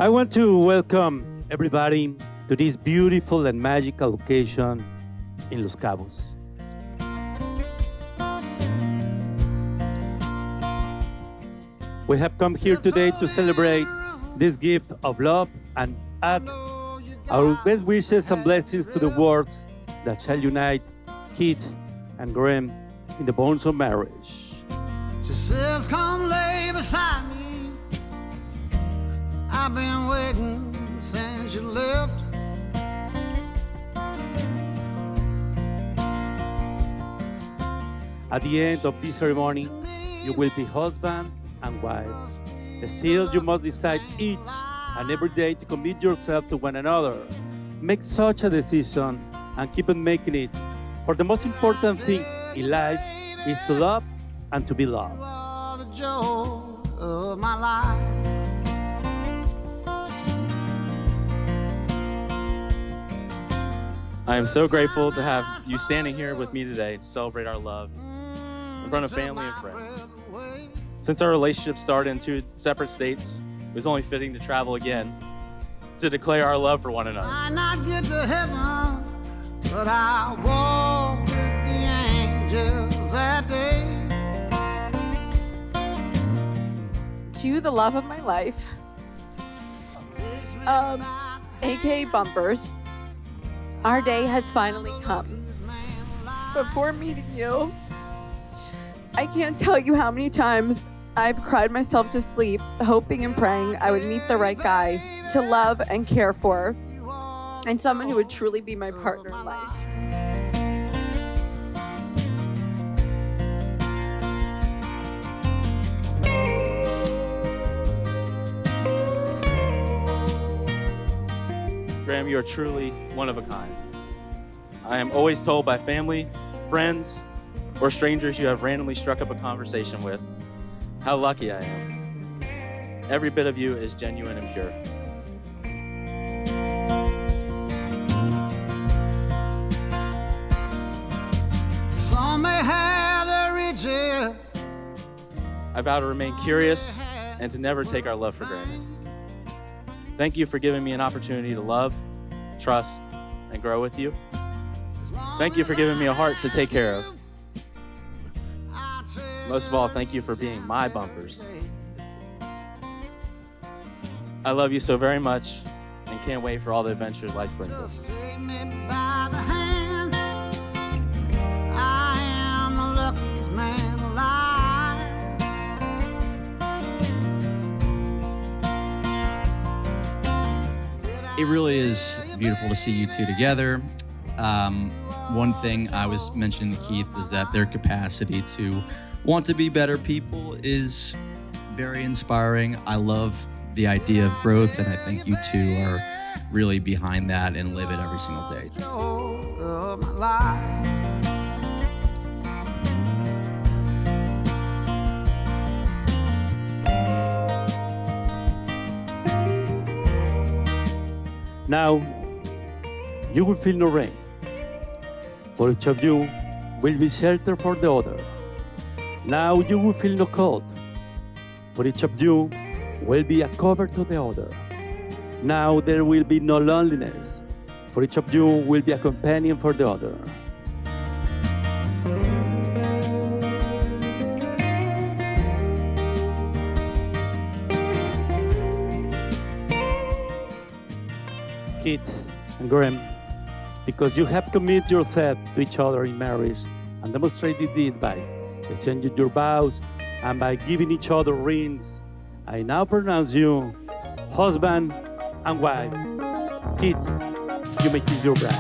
I want to welcome everybody to this beautiful and magical location in Los Cabos. We have come here today to celebrate this gift of love and add our best wishes and blessings to the words that shall unite Keith and Graham in the bonds of marriage. She says, come lay beside me. I've been waiting since you left. At the end of this ceremony, you will be husband and wife. Still, you must decide each and every day to commit yourself to one another. Make such a decision and keep on making it. For the most important thing in life is to love and to be loved. The joy of my life. I am so grateful to have you standing here with me today to celebrate our love in front of family and friends. Since our relationship started in two separate states, it was only fitting to travel again to declare our love for one another. I not get to heaven, but I walk with the angels that day. To the love of my life, aka bumpers, our day has finally come. Before meeting you, I can't tell you how many times I've cried myself to sleep, hoping and praying I would meet the right guy to love and care for, and someone who would truly be my partner in life. Graham, you are truly one of a kind. I am always told by family, friends, or strangers you have randomly struck up a conversation with how lucky I am. Every bit of you is genuine and pure. Some may have their riches. I vow to remain curious and to never take our love for granted. Thank you for giving me an opportunity to love, trust, and grow with you. Thank you for giving me a heart to take care of. Most of all, thank you for being my bumpers. I love you so very much and can't wait for all the adventures life brings us. Take me by the hand. I am the luckiest man alive. It really is beautiful to see you two together. One thing I was mentioning to Keith is that their capacity to want to be better people is very inspiring. I love the idea of growth, and I think you two are really behind that and live it every single day. Of my life. Now, you will feel no rain. For each of you will be shelter for the other. Now you will feel no cold. For each of you will be a cover to the other. Now there will be no loneliness. For each of you will be a companion for the other. Keith and Graham, because you have committed yourself to each other in marriage and demonstrated this by exchanging your vows and by giving each other rings, I now pronounce you husband and wife. Keith, you may kiss your bride.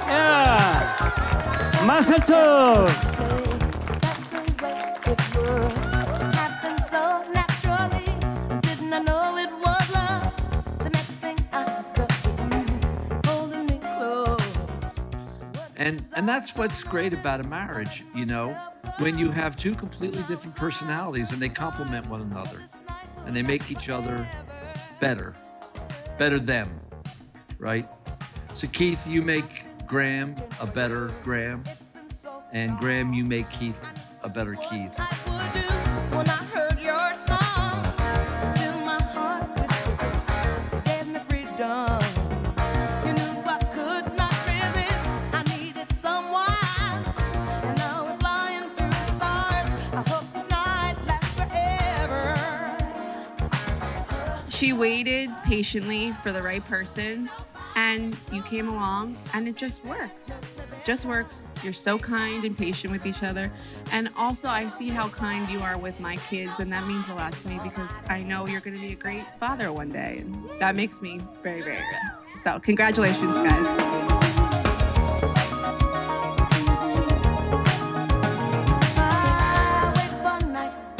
Yeah! Más alto! And that's what's great about a marriage, you know, when you have two completely different personalities and they complement one another and they make each other better them, right? So Keith, you make Graham a better Graham, And Graham, you make Keith a better Keith. When I heard your song, filled my heart with purpose, gave me freedom. You knew I could not resist. I needed someone, and now we're flying through the stars. I hope this night lasts forever. She waited patiently for the right person, and you came along, and it just works. Just works. You're so kind and patient with each other. And also, I see how kind you are with my kids, and that means a lot to me because I know you're going to be a great father one day. And that makes me very, very good. So, congratulations, guys.